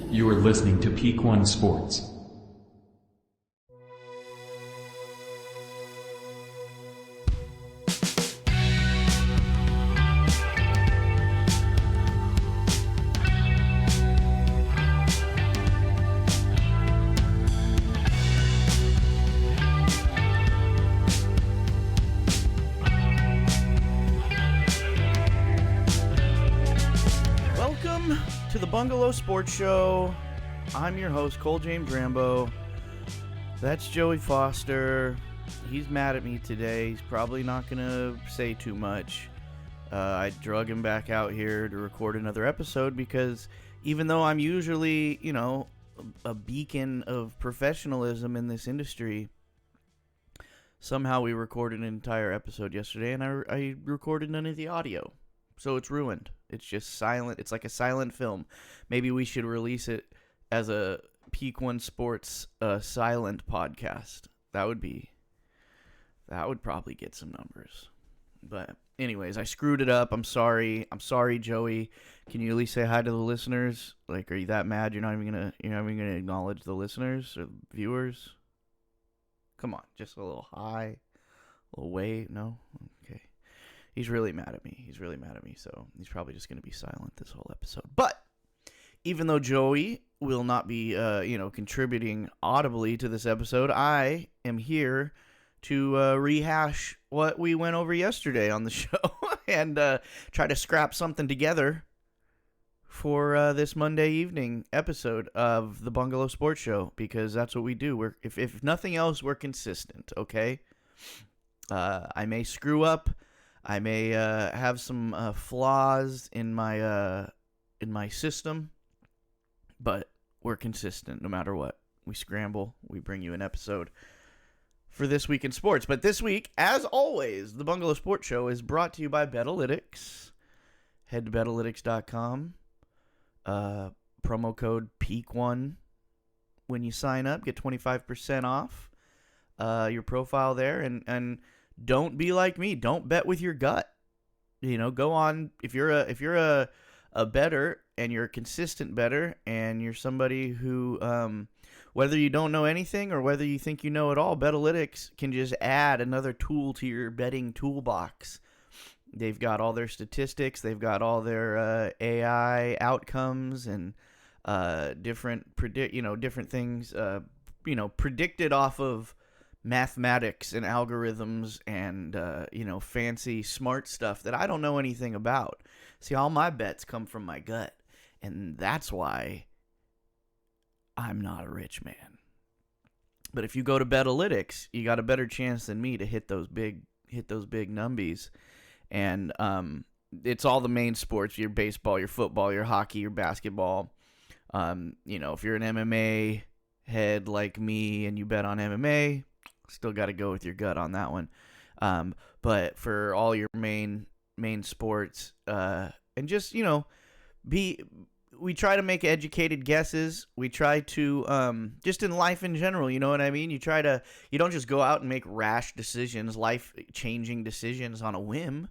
You are listening to Peak One Sports. Welcome to the Bungalow Sports Show. I'm your host, Cole James Rambo. That's Joey Foster. He's mad at me today. He's probably not going to say too much. I drug him back out here to record another episode because even though I'm usually, a beacon of professionalism in this industry, somehow we recorded an entire episode yesterday and I recorded none of the audio. So it's ruined. It's just silent. It's like a silent film. Maybe we should release it as a Peak One Sports silent podcast. That would probably get some numbers. But anyways, I screwed it up. I'm sorry. I'm sorry, Joey. Can you at least say hi to the listeners? Like, are you that mad you're not even gonna acknowledge the listeners or viewers? Come on, just a little hi, a little wait. No, okay. He's really mad at me. So he's probably just going to be silent this whole episode. But even though Joey will not be, contributing audibly to this episode, I am here to rehash what we went over yesterday on the show and try to scrap something together for this Monday evening episode of the Bungalow Sports Show, because that's what we do. If nothing else, we're consistent, okay? I may screw up. I may have some flaws in my system, but we're consistent no matter what. We scramble. We bring you an episode for This Week in Sports. But this week, as always, the Bungalow Sports Show is brought to you by Betalytics. Head to Betalytics.com. Promo code PEAK1 when you sign up. Get 25% off your profile there. And don't be like me. Don't bet with your gut. Go on. If you're a bettor and you're a consistent bettor and you're somebody who, whether you don't know anything or whether you think you know it all, Betalytics can just add another tool to your betting toolbox. They've got all their statistics. They've got all their AI outcomes and different things. Predicted off of mathematics and algorithms and fancy smart stuff that I don't know anything about. See, all my bets come from my gut, and that's why I'm not a rich man. But if you go to Betalytics, you got a better chance than me to hit those big numbies. And it's all the main sports: your baseball, your football, your hockey, your basketball. If you're an MMA head like me and you bet on MMA, still got to go with your gut on that one. But for all your main sports, and just, we try to make educated guesses. We try to, just in life in general, you know what I mean? You don't just go out and make rash decisions, life-changing decisions on a whim.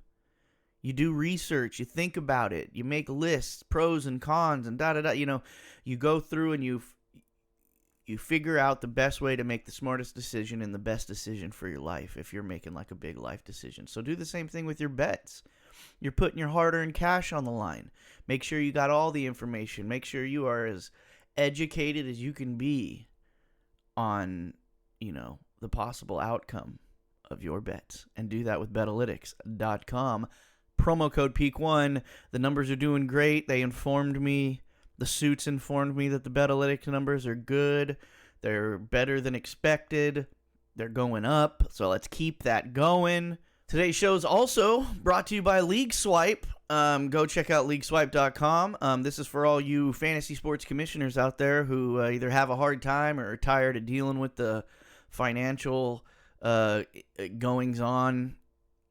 You do research, you think about it, you make lists, pros and cons, and da-da-da. You go through and you figure out the best way to make the smartest decision and the best decision for your life if you're making like a big life decision. So do the same thing with your bets. You're putting your hard-earned cash on the line. Make sure you got all the information. Make sure you are as educated as you can be on, the possible outcome of your bets. And do that with Betalytics.com. Promo code PEAK1. The numbers are doing great. They informed me. The suits informed me that the Betalytics numbers are good. They're better than expected. They're going up, so let's keep that going. Today's show is also brought to you by League Swipe. Go check out LeagueSwipe.com. This is for all you fantasy sports commissioners out there who either have a hard time or are tired of dealing with the financial goings-on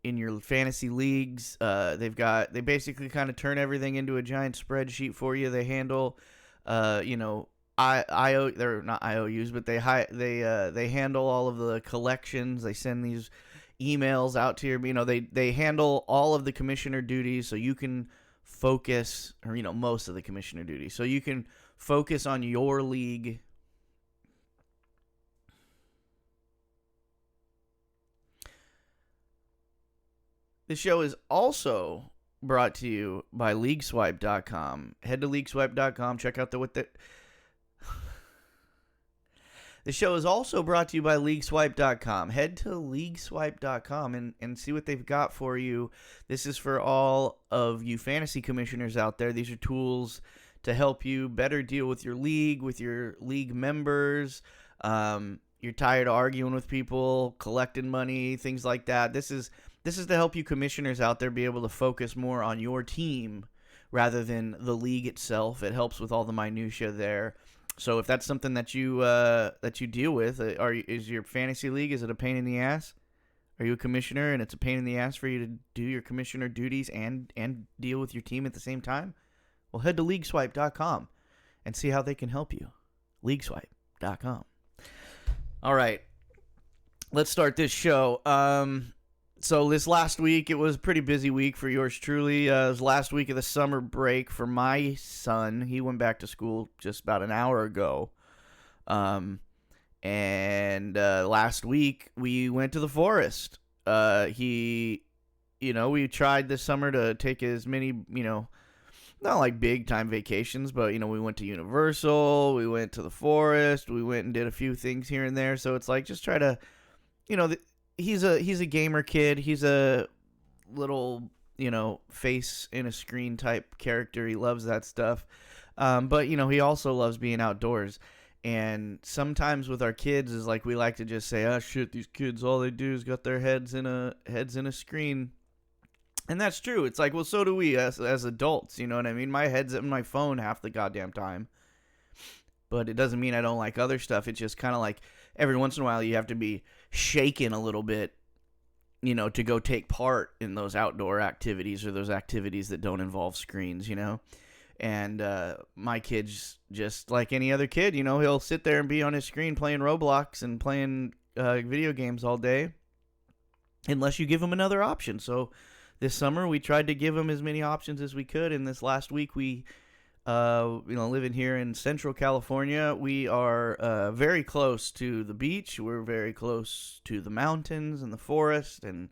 in your fantasy leagues. They basically kind of turn everything into a giant spreadsheet for you. They handle, they're not IOUs, but they handle all of the collections. They send these emails out to your, they handle all of the commissioner duties so you can focus, or most of the commissioner duties, so you can focus on your league. This show is also brought to you by LeagueSwipe.com. Head to LeagueSwipe.com. Check out the show is also brought to you by LeagueSwipe.com. Head to LeagueSwipe.com and see what they've got for you. This is for all of you fantasy commissioners out there. These are tools to help you better deal with your league members. You're tired of arguing with people, collecting money, things like that. This is to help you commissioners out there be able to focus more on your team rather than the league itself. It helps with all the minutia there. So if that's something that you deal with, is your fantasy league, is it a pain in the ass? Are you a commissioner and it's a pain in the ass for you to do your commissioner duties and deal with your team at the same time? Well, head to LeagueSwipe.com and see how they can help you. LeagueSwipe.com. All right, let's start this show. So this last week, it was a pretty busy week for yours truly. It was last week of the summer break for my son. He went back to school just about an hour ago. And last week, we went to the forest. We tried this summer to take as many, not like big time vacations, but, we went to Universal, we went to the forest, we went and did a few things here and there. So it's like, just try to, he's a gamer kid. He's a little, face in a screen type character. He loves that stuff. But he also loves being outdoors. And sometimes with our kids is like, we like to just say, oh shit, these kids, all they do is got their heads in a screen. And that's true. It's like, well, so do we as adults, you know what I mean? My head's in my phone half the goddamn time. But it doesn't mean I don't like other stuff. It's just kind of like every once in a while you have to be shaken a little bit, to go take part in those outdoor activities or those activities that don't involve screens, And my kid's just like any other kid, he'll sit there and be on his screen playing Roblox and playing video games all day unless you give him another option. So this summer we tried to give him as many options as we could. And this last week we living here in Central California, we are very close to the beach. We're very close to the mountains and the forest, and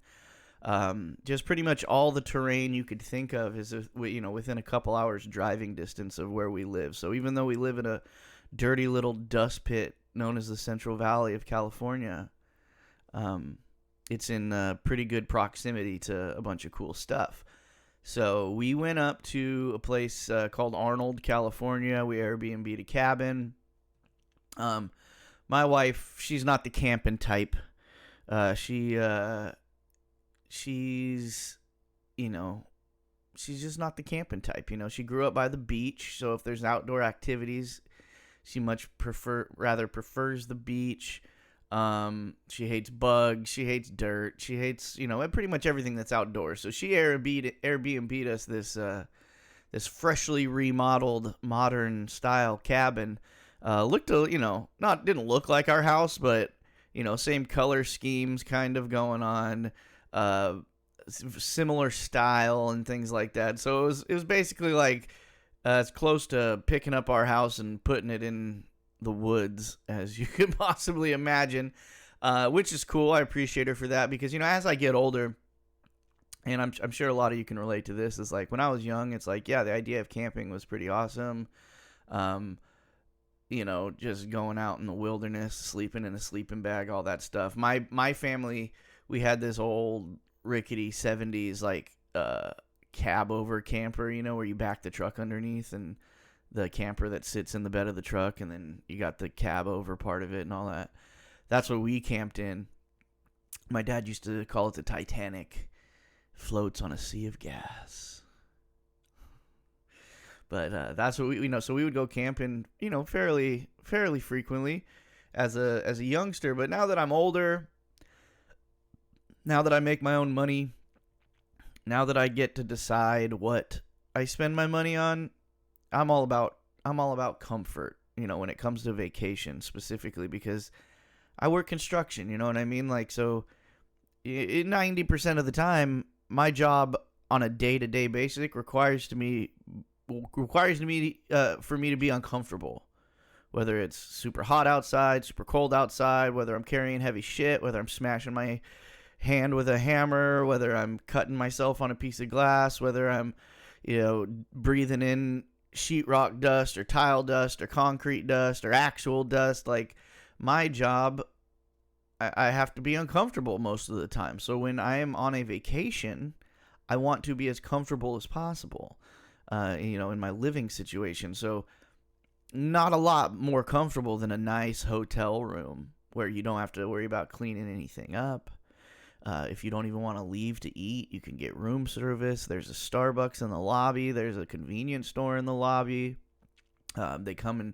just pretty much all the terrain you could think of is, within a couple hours driving distance of where we live. So even though we live in a dirty little dust pit known as the Central Valley of California, it's in pretty good proximity to a bunch of cool stuff. So we went up to a place called Arnold, California. We Airbnb'd a cabin. My wife, she's not the camping type. She's just not the camping type. She grew up by the beach, so if there's outdoor activities, she rather prefers the beach. She hates bugs, she hates dirt, she hates, pretty much everything that's outdoors. So she Airbnb'd us this freshly remodeled modern style cabin. Didn't look like our house, but same color schemes kind of going on, similar style and things like that. So it was basically like as close to picking up our house and putting it in the woods as you could possibly imagine, which is cool. I appreciate her for that because, as I get older, and I'm sure a lot of you can relate to this, is like when I was young, it's like, yeah, the idea of camping was pretty awesome. Just going out in the wilderness, sleeping in a sleeping bag, all that stuff. My family, we had this old rickety 70s like cab over camper, where you back the truck underneath and the camper that sits in the bed of the truck, and then you got the cab over part of it and all that. That's what we camped in. My dad used to call it the Titanic. Floats on a sea of gas. But that's what we so we would go camping, fairly frequently as a youngster. But now that I'm older, now that I make my own money, now that I get to decide what I spend my money on, I'm all about comfort, when it comes to vacation specifically, because I work construction, you know what I mean? Like, so 90% of the time, my job on a day-to-day basis requires requires me for me to be uncomfortable. Whether it's super hot outside, super cold outside, whether I'm carrying heavy shit, whether I'm smashing my hand with a hammer, whether I'm cutting myself on a piece of glass, whether I'm, breathing in sheetrock dust or tile dust or concrete dust or actual dust. Like, my job, I have to be uncomfortable most of the time. So when I am on a vacation, I want to be as comfortable as possible, in my living situation. So not a lot more comfortable than a nice hotel room where you don't have to worry about cleaning anything up. If you don't even want to leave to eat, you can get room service. There's a Starbucks in the lobby. There's a convenience store in the lobby. They come and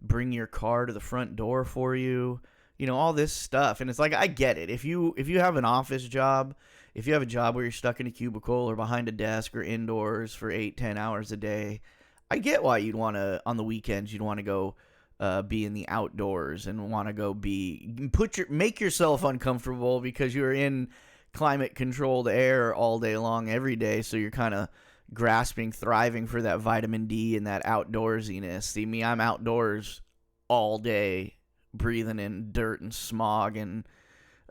bring your car to the front door for you. All this stuff. And it's like, I get it. If you have an office job, if you have a job where you're stuck in a cubicle or behind a desk or indoors for 8-10 hours a day, I get why you'd want to, on the weekends, you'd want to go be in the outdoors and want to go make yourself uncomfortable because you're in climate controlled air all day long every day. So you're kind of thriving for that vitamin D and that outdoorsiness. See me, I'm outdoors all day, breathing in dirt and smog and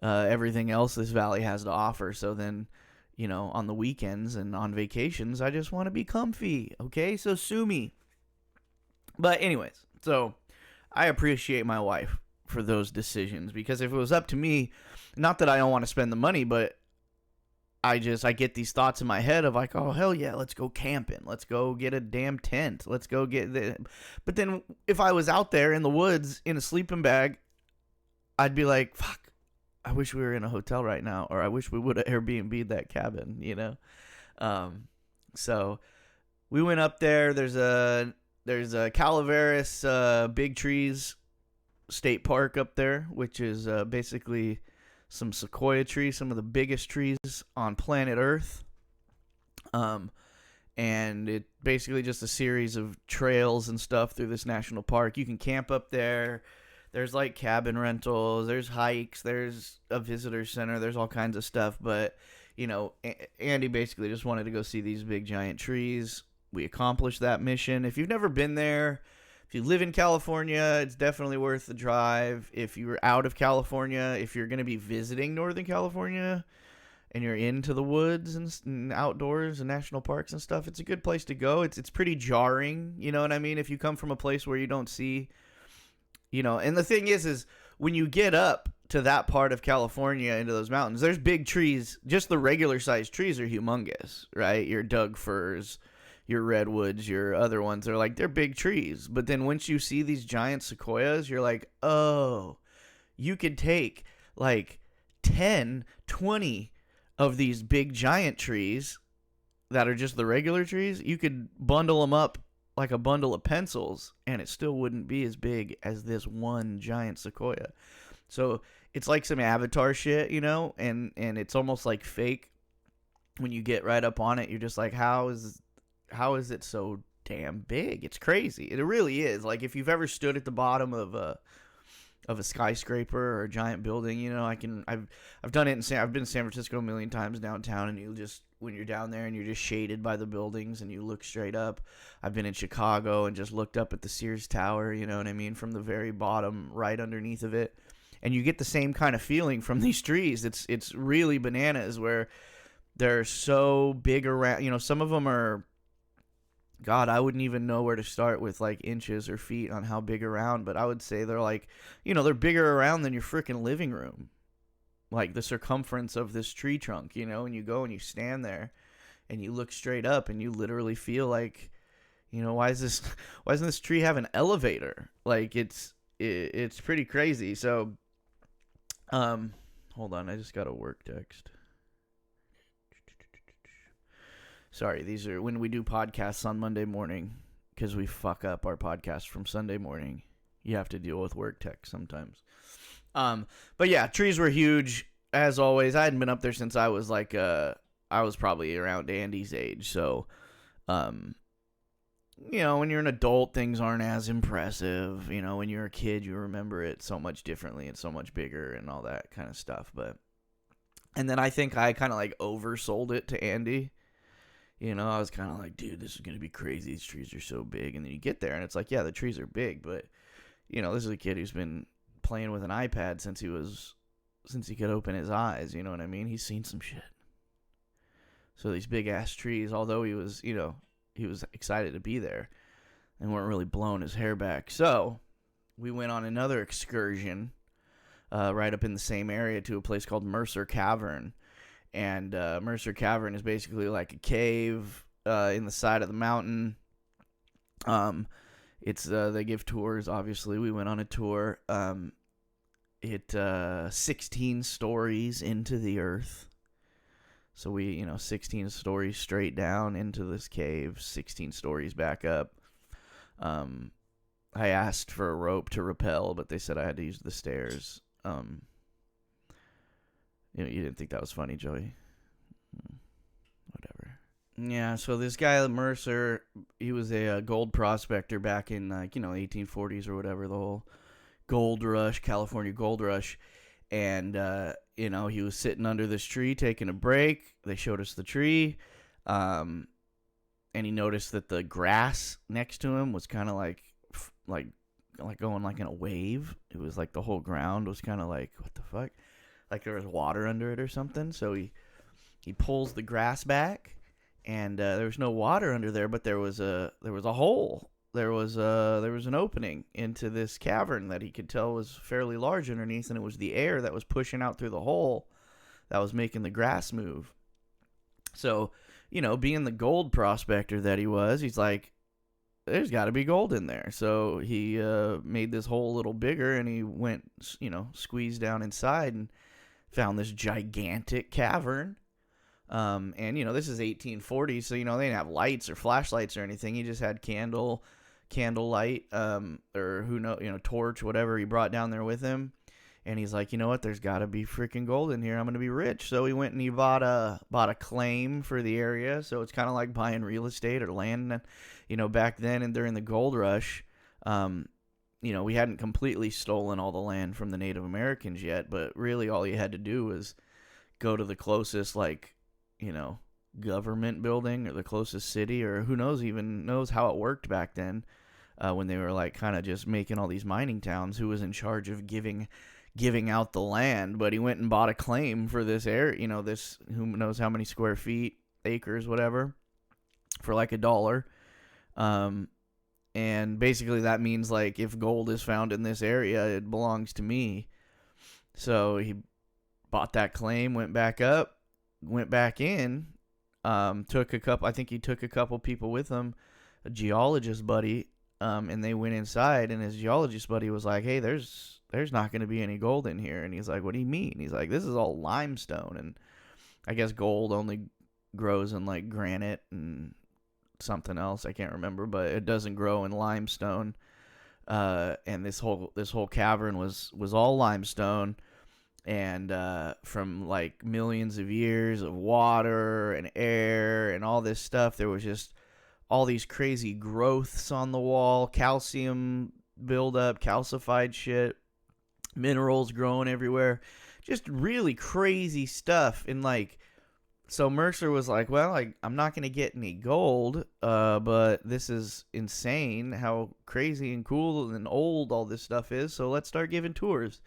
everything else this valley has to offer. So then, on the weekends and on vacations, I just want to be comfy. Okay, so sue me. But anyways, so I appreciate my wife for those decisions, because if it was up to me, not that I don't want to spend the money, but I get these thoughts in my head of like, oh, hell yeah, let's go camping. Let's go get a damn tent. Let's go get the... But then if I was out there in the woods in a sleeping bag, I'd be like, fuck, I wish we were in a hotel right now, or I wish we would have Airbnb'd that cabin, So we went up there. There's a Calaveras Big Trees State Park up there, which is basically some sequoia trees, some of the biggest trees on planet Earth. And it basically just a series of trails and stuff through this national park. You can camp up there. There's like cabin rentals, there's hikes, there's a visitor center, there's all kinds of stuff. But, Andy basically just wanted to go see these big giant trees. We accomplished that mission. If you've never been there, if you live in California, it's definitely worth the drive. If you're out of California, if you're going to be visiting Northern California and you're into the woods and outdoors and national parks and stuff, it's a good place to go. It's pretty jarring, you know what I mean? If you come from a place where you don't see... and the thing is when you get up to that part of California into those mountains, there's big trees. Just the regular sized trees are humongous, right? Your Doug firs, your redwoods, your other ones are they're big trees. But then once you see these giant sequoias, you're like, oh, you could take 10, 20 of these big giant trees that are just the regular trees. You could bundle them up like a bundle of pencils, and it still wouldn't be as big as this one giant sequoia. So it's like some Avatar shit, and it's almost like fake. When you get right up on it, you're just like, how is it so damn big? It's crazy. It really is. Like, if you've ever stood at the bottom of a skyscraper or a giant building, I've done it I've been in San Francisco a million times downtown, and you just, when you're down there and you're just shaded by the buildings and you look straight up. I've been in Chicago and just looked up at the Sears Tower, you know what I mean, from the very bottom right underneath of it. And you get the same kind of feeling from these trees. It's really bananas where they're so big around, some of them are, God, I wouldn't even know where to start with inches or feet on how big around, but I would say they're they're bigger around than your freaking living room. Like the circumference of this tree trunk, and you go and you stand there and you look straight up and you literally feel like, why isn't this tree have an elevator? It's pretty crazy. So, hold on, I just got a work text. Sorry, these are when we do podcasts on Monday morning, because we fuck up our podcast from Sunday morning. You have to deal with work tech sometimes. But yeah, trees were huge as always. I hadn't been up there since I was I was probably around Andy's age. So, when you're an adult, things aren't as impressive. When you're a kid, you remember it so much differently and so much bigger and all that kind of stuff. And then I think I kind of oversold it to Andy. I was kind of like, dude, this is going to be crazy. These trees are so big. And then you get there and it's like, yeah, the trees are big, but this is a kid who's been playing with an iPad since he could open his eyes. You know what I mean? He's seen some shit. So these big ass trees, although he was excited to be there, and weren't really blowing his hair back. So we went on another excursion right up in the same area to a place called Mercer Cavern. And Mercer Cavern is basically like a cave in the side of the mountain. They give tours, obviously. We went on a tour. It 16 stories into the earth. So we, 16 stories straight down into this cave, 16 stories back up. I asked for a rope to rappel, but they said I had to use the stairs. You didn't think that was funny, Joey? Whatever. Yeah, so this guy, Mercer, he was a gold prospector back in, 1840s or whatever, the whole gold rush, California gold rush. And, he was sitting under this tree taking a break. They showed us the tree. And he noticed that the grass next to him was kind of like going like in a wave. It was like the whole ground was kind of like, what the fuck? Like there was water under it or something. So he pulls the grass back, and there was no water under there, but there was a hole. There was an opening into this cavern that he could tell was fairly large underneath, and it was the air that was pushing out through the hole that was making the grass move. So, being the gold prospector that he was, he's like, there's got to be gold in there. So he made this hole a little bigger, and he went, squeezed down inside and found this gigantic cavern. And, this is 1840, so, they didn't have lights or flashlights or anything. He just had candlelight, or who knows, torch, whatever he brought down there with him. And he's like, you know what? There's got to be freaking gold in here. I'm going to be rich. So he went and he bought a claim for the area. So it's kind of like buying real estate or land. Back then and during the gold rush, we hadn't completely stolen all the land from the Native Americans yet. But really all you had to do was go to the closest, government building or the closest city, or who knows how it worked back then, when they were kind of just making all these mining towns. Who was in charge of giving out the land? But he went and bought a claim for this area, this who knows how many square feet, acres, whatever, for $1. And basically that means if gold is found in this area, it belongs to me. So he bought that claim, went back in, took a couple people with him, a geologist buddy, and they went inside, and his geologist buddy was like, hey, there's not going to be any gold in here. And he's like, what do you mean? He's like, this is all limestone. And I guess gold only grows in granite and something else. I can't remember, but it doesn't grow in limestone. And this whole cavern was all limestone. And from millions of years of water and air and all this stuff, there was just all these crazy growths on the wall, calcium buildup, calcified shit, minerals growing everywhere, just really crazy stuff. And so Mercer was like, well, I'm not going to get any gold, but this is insane how crazy and cool and old all this stuff is. So let's start giving tours.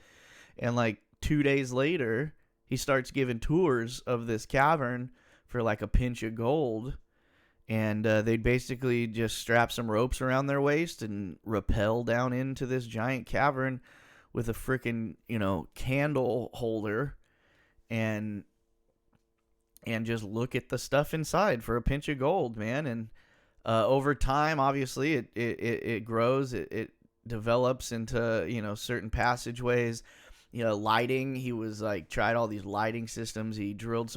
And 2 days later, he starts giving tours of this cavern for a pinch of gold. And they'd basically just strap some ropes around their waist and rappel down into this giant cavern with a freaking, candle holder and just look at the stuff inside for a pinch of gold, man. And over time, obviously, it grows, it develops into, certain passageways. Lighting, he was tried all these lighting systems. He drilled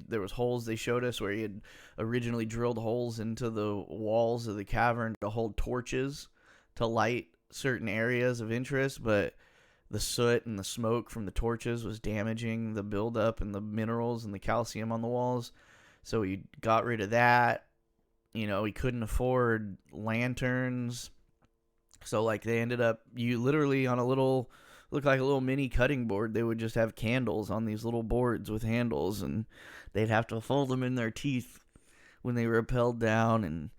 there was holes they showed us where he had originally drilled holes into the walls of the cavern to hold torches to light certain areas of interest, but the soot and the smoke from the torches was damaging the buildup and the minerals and the calcium on the walls. So he got rid of that. He couldn't afford lanterns. So they ended up, you literally on looked like a little mini cutting board. They would just have candles on these little boards with handles, and they'd have to hold them in their teeth when they rappelled down and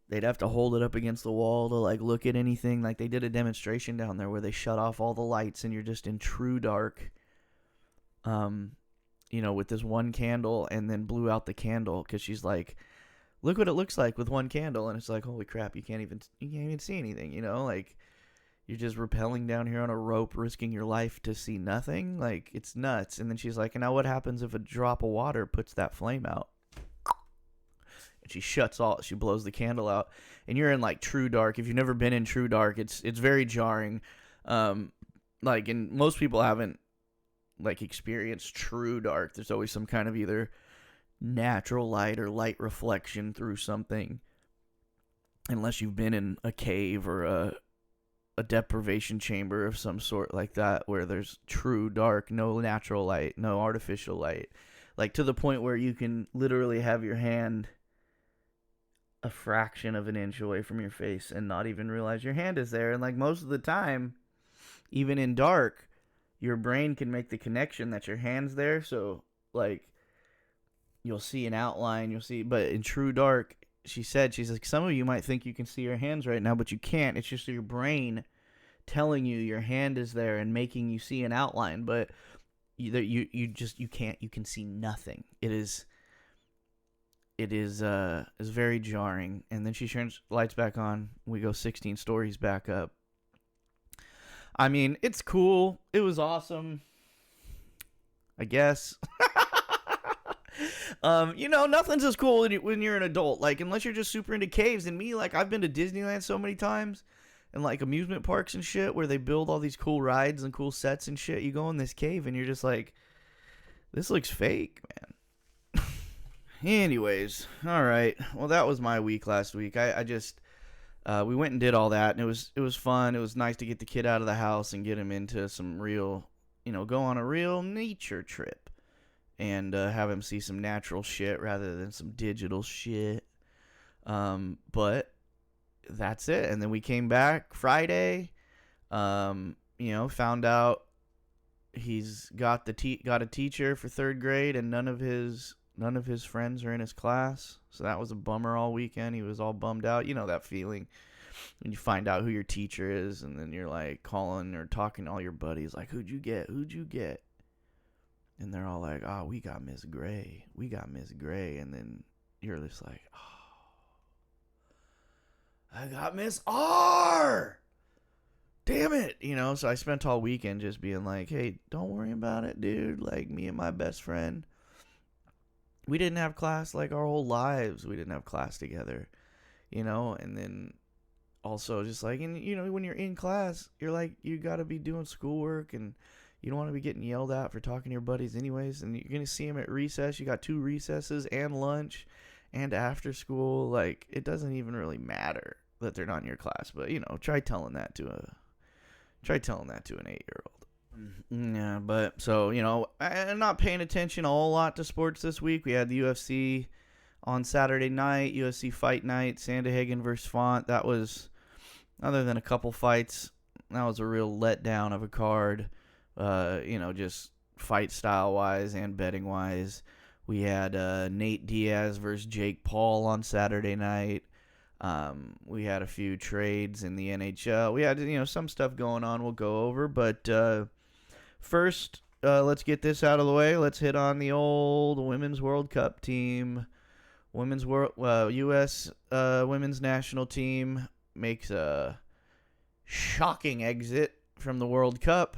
they'd have to hold it up against the wall to like look at anything. Like they did a demonstration down there where they shut off all the lights and you're just in true dark. With this one candle, and then blew out the candle because she's like, look what it looks like with one candle. And it's like, holy crap, you can't even see anything, like you're just rappelling down here on a rope, risking your life to see nothing. Like, it's nuts. And then she's like, and now what happens if a drop of water puts that flame out? And she blows the candle out, and you're in like true dark. If you've never been in true dark, it's very jarring. And most people haven't like experienced true dark. There's always some kind of either natural light or light reflection through something, unless you've been in a cave or a deprivation chamber of some sort like that, where there's true dark, no natural light, no artificial light, like to the point where you can literally have your hand a fraction of an inch away from your face and not even realize your hand is there. And like most of the time, even in dark, your brain can make the connection that your hand's there. So like you'll see an outline, but in true dark, she's like, some of you might think you can see your hands right now, but you can't. It's just your brain telling you your hand is there and making you see an outline, but you can't. You can see nothing. It is very jarring. And then she turns lights back on. We go 16 stories back up. I mean, it's cool. It was awesome, I guess. Nothing's as cool when you're an adult. Like, unless you're just super into caves. And me, like, I've been to Disneyland so many times, and like amusement parks and shit, where they build all these cool rides and cool sets and shit. You go in this cave and you're just like, this looks fake, man. Anyways, all right. Well, that was my week last week. We went and did all that, and it was fun. It was nice to get the kid out of the house and get him into some real, go on a real nature trip, and have him see some natural shit rather than some digital shit. But that's it. And then we came back Friday, found out he's got a teacher for third grade, and none of his friends are in his class. So that was a bummer all weekend. He was all bummed out. You know that feeling when you find out who your teacher is, and then you're like calling or talking to all your buddies like, who'd you get? And they're all like, oh, we got Miss Gray. And then you're just like, oh, I got Miss R. Damn it. So I spent all weekend just being like, hey, don't worry about it, dude. Like, me and my best friend, we didn't have class like our whole lives. We didn't have class together, and then also just like, and when you're in class, you're like, you got to be doing schoolwork, and you don't want to be getting yelled at for talking to your buddies anyways. And you're going to see them at recess. You got 2 recesses and lunch and after school. Like, it doesn't even really matter that they're not in your class, but try telling that to an 8-year-old. Yeah, but so, I'm not paying attention a whole lot to sports this week. We had the UFC on Saturday night, UFC Fight Night, Sandahagen versus Font. That was, other than a couple fights, that was a real letdown of a card, just fight style-wise and betting-wise. We had Nate Diaz versus Jake Paul on Saturday night. We had a few trades in the NHL. We had, some stuff going on we'll go over, but first, let's get this out of the way. Let's hit on the old Women's World Cup team. U.S. Women's National Team makes a shocking exit from the World Cup,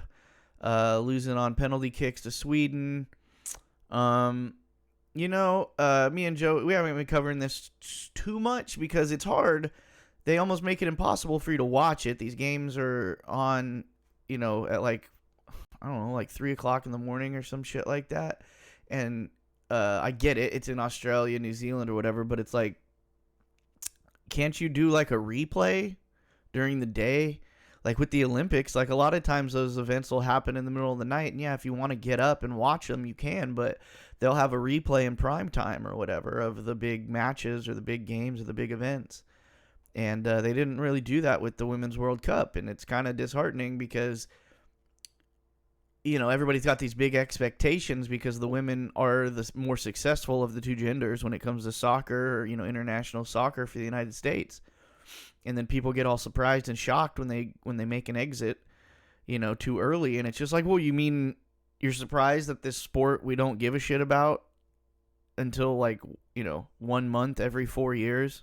losing on penalty kicks to Sweden. Me and Joe, we haven't been covering this too much because it's hard. They almost make it impossible for you to watch it. These games are on, at like, I don't know, like 3 o'clock in the morning or some shit like that. And I get it. It's in Australia, New Zealand or whatever, but it's like, can't you do like a replay during the day? Like with the Olympics, like a lot of times those events will happen in the middle of the night. And yeah, if you want to get up and watch them, you can, but they'll have a replay in prime time or whatever of the big matches or the big games or the big events. And they didn't really do that with the Women's World Cup. And it's kind of disheartening because everybody's got these big expectations because the women are the more successful of the two genders when it comes to soccer or, international soccer for the United States. And then people get all surprised and shocked when they make an exit, too early. And it's just like, well, you mean you're surprised that this sport we don't give a shit about until 1 month every 4 years?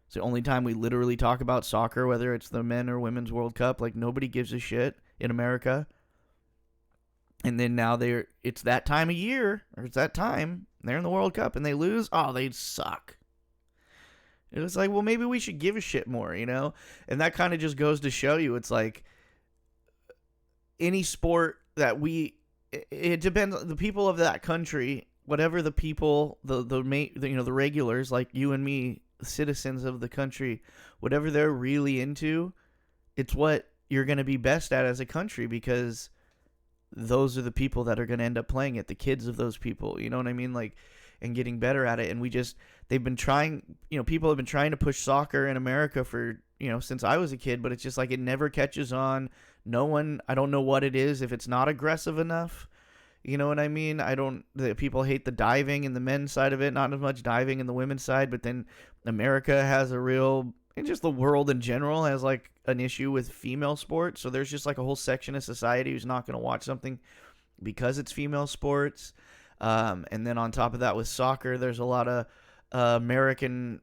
It's the only time we literally talk about soccer, whether it's the men or women's World Cup. Like, nobody gives a shit in America. And then now it's that time of year, or it's that time, they're in the World Cup and they lose. Oh, they suck. It was like, well, maybe we should give a shit more, And that kind of just goes to show you, it's like any sport that it depends, the people of that country, whatever the people, the regulars, like you and me, citizens of the country, whatever they're really into, it's what you're going to be best at as a country, because those are the people that are going to end up playing it, the kids of those people, you know what I mean? Like, and getting better at it. And they've been trying, people have been trying to push soccer in America for, since I was a kid, but it's just like, it never catches on. I don't know what it is, if it's not aggressive enough. You know what I mean? People hate the diving in the men's side of it, not as much diving in the women's side, but then America has and just the world in general has like an issue with female sports. So there's just like a whole section of society who's not going to watch something because it's female sports. And then on top of that, with soccer, there's a lot of American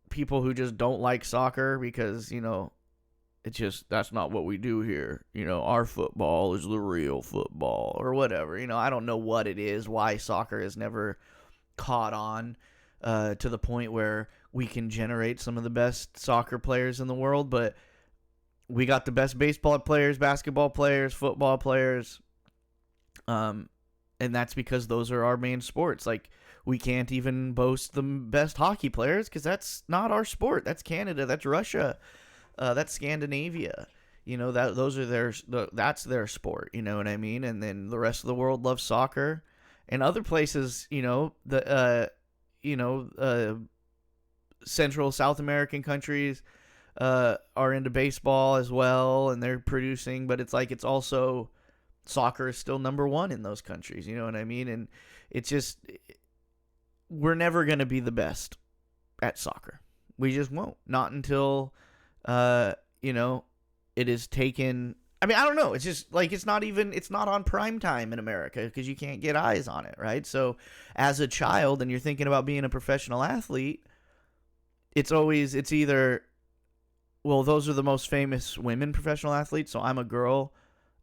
people who just don't like soccer because, it's just, that's not what we do here. Our football is the real football or whatever. I don't know what it is, why soccer has never caught on to the point where we can generate some of the best soccer players in the world, but we got the best baseball players, basketball players, football players, and that's because those are our main sports. Like, we can't even boast the best hockey players because that's not our sport. That's Canada. That's Russia. That's Scandinavia. That's their sport. You know what I mean? And then the rest of the world loves soccer, and other places, Central South American countries are into baseball as well, and they're producing. But it's like, it's also, soccer is still number one in those countries. You know what I mean? And it's just, we're never going to be the best at soccer. We just won't. Not until, it is taken. I mean, I don't know. It's just like, it's not on prime time in America because you can't get eyes on it, right? So as a child and you're thinking about being a professional athlete, it's either, well, those are the most famous women professional athletes, so I'm a girl,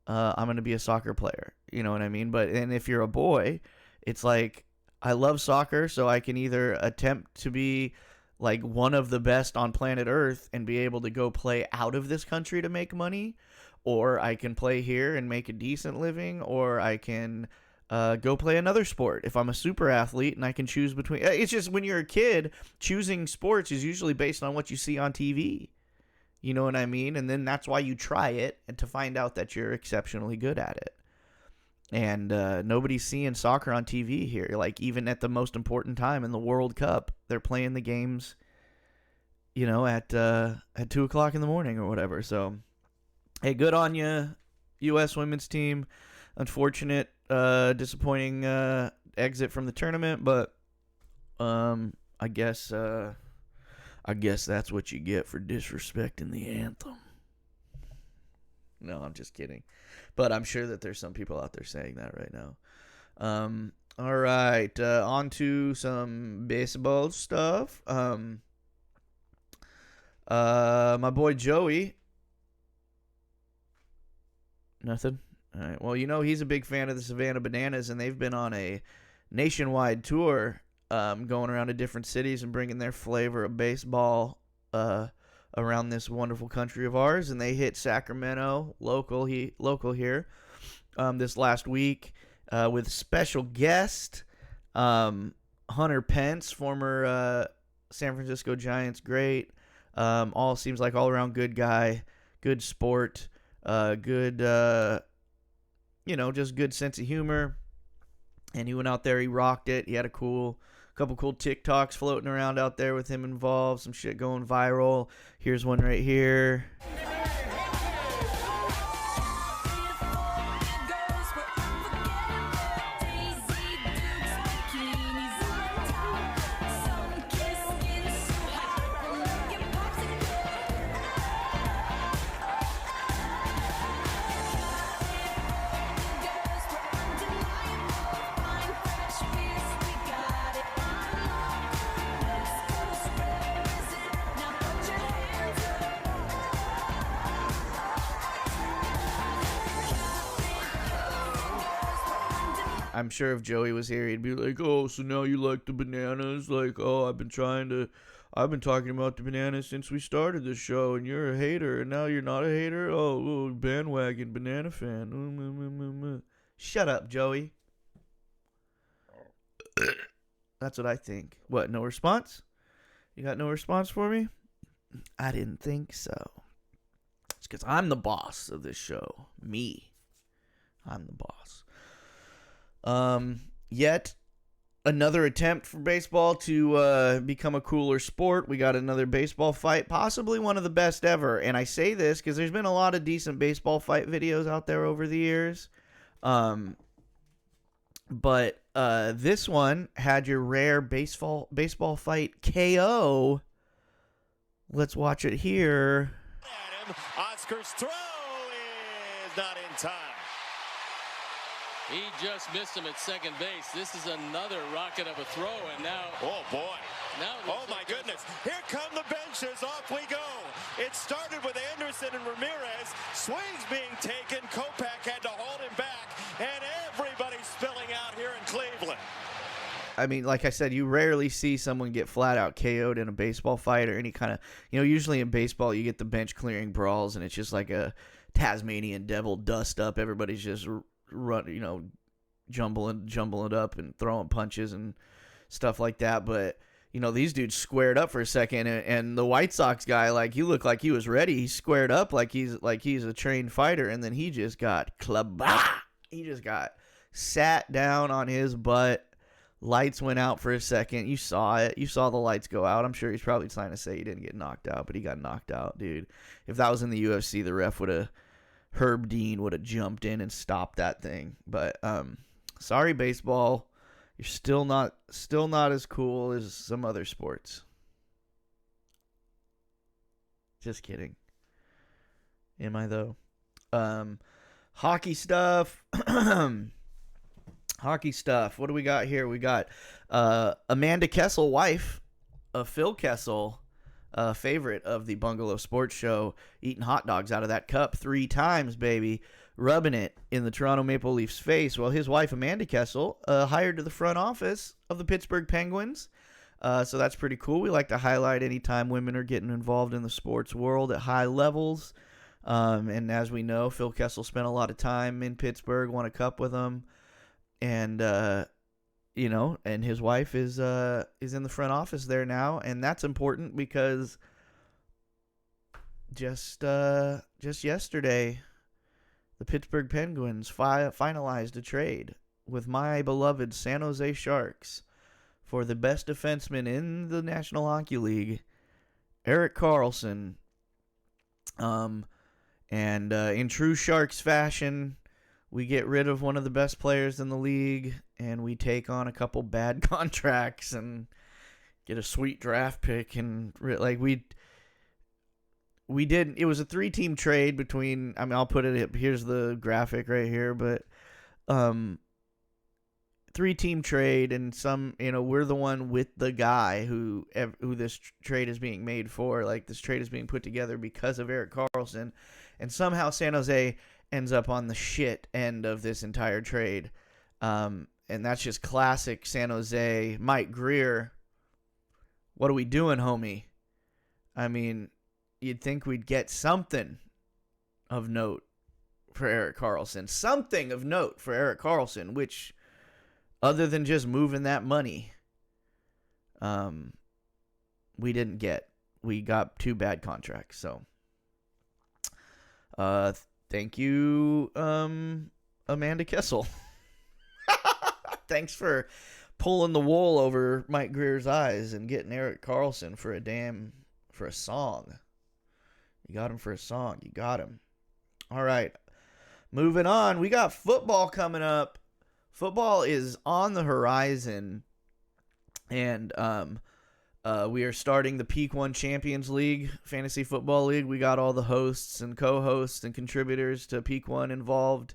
I'm going to be a soccer player. You know what I mean? And if you're a boy, it's like, I love soccer, so I can either attempt to be like one of the best on planet Earth and be able to go play out of this country to make money, or I can play here and make a decent living, or I can go play another sport if I'm a super athlete and I can choose between. It's just, when you're a kid, choosing sports is usually based on what you see on TV. You know what I mean? And then that's why you try it, and to find out that you're exceptionally good at it. And nobody's seeing soccer on TV here. Like, even at the most important time in the World Cup, they're playing the games, at 2 o'clock in the morning or whatever. So, hey, good on you, U.S. women's team. Unfortunate, disappointing exit from the tournament, but I guess that's what you get for disrespecting the anthem. No, I'm just kidding. But I'm sure that there's some people out there saying that right now. All right, on to some baseball stuff. My boy Joey. Nothing? All right. Well, he's a big fan of the Savannah Bananas, and they've been on a nationwide tour, going around to different cities and bringing their flavor of baseball around this wonderful country of ours. And they hit Sacramento, local here, this last week, with special guest Hunter Pence, former San Francisco Giants great. Seems like all around good guy, good sport, good, just good sense of humor. And he went out there, he rocked it. He had a couple cool TikToks floating around out there with him involved, some shit going viral. Here's one right here. I'm sure if Joey was here, he'd be like, "Oh, so now you like the bananas? Like, oh, I've been talking about the bananas since we started this show, and you're a hater, and now you're not a hater? Oh, bandwagon banana fan." Shut up, Joey. That's what I think. What, no response? You got no response for me? I didn't think so. It's because I'm the boss of this show. Me. I'm the boss. Yet another attempt for baseball to become a cooler sport. We got another baseball fight, possibly one of the best ever. And I say this because there's been a lot of decent baseball fight videos out there over the years. But this one had your rare baseball fight KO. Let's watch it here. Oscar's throw is not in time. He just missed him at second base. This is another rocket of a throw, and now... Oh, boy. Now oh, my goodness. Here come the benches. Off we go. It started with Anderson and Ramirez. Swings being taken. Kopech had to hold him back, and everybody's spilling out here in Cleveland. I mean, like I said, you rarely see someone get flat out KO'd in a baseball fight or any kind of, usually in baseball you get the bench clearing brawls and it's just like a Tasmanian devil dust up. Everybody's just jumbling it up and throwing punches and stuff like that. But, these dudes squared up for a second and the White Sox guy, like, he looked like he was ready. He squared up like he's a trained fighter, and then he just got he just got sat down on his butt. Lights went out for a second. You saw it. You saw the lights go out. I'm sure he's probably trying to say he didn't get knocked out, but he got knocked out, dude. If that was in the UFC, the ref Herb Dean would have jumped in and stopped that thing. But sorry, baseball. You're still not as cool as some other sports. Just kidding. Am I though? Hockey stuff. Hockey stuff. What do we got here? We got Amanda Kessel, wife of Phil Kessel, favorite of the Bungalow Sports Show, eating hot dogs out of that cup 3 times, baby, rubbing it in the Toronto Maple Leafs face. Well, his wife, Amanda Kessel, hired to the front office of the Pittsburgh Penguins. So that's pretty cool. We like to highlight any time women are getting involved in the sports world at high levels. And as we know, Phil Kessel spent a lot of time in Pittsburgh, won a cup with them. And, and his wife is in the front office there now. And that's important because just yesterday, the Pittsburgh Penguins finalized a trade with my beloved San Jose Sharks for the best defenseman in the National Hockey League, Erik Karlsson. And in true Sharks fashion, we get rid of one of the best players in the league, and we take on a couple bad contracts and get a sweet draft pick. And we didn't. It was a 3-team trade between. I mean, I'll put it. Here's the graphic right here, but 3-team trade, and some. We're the one with the guy who this trade is being made for. Like, this trade is being put together because of Erik Karlsson, and somehow San Jose ends up on the shit end of this entire trade. And that's just classic San Jose. Mike Greer, what are we doing, homie? I mean, you'd think we'd get something of note for Erik Karlsson. Something of note for Erik Karlsson, which, other than just moving that money, we didn't get. We got 2 bad contracts, so... Thank you, Amanda Kessel. Thanks for pulling the wool over Mike Greer's eyes and getting Erik Karlsson for a song. You got him for a song. You got him. All right. Moving on. We got football coming up. Football is on the horizon. And we are starting the Peak One Champions League, Fantasy Football League. We got all the hosts and co-hosts and contributors to Peak One involved.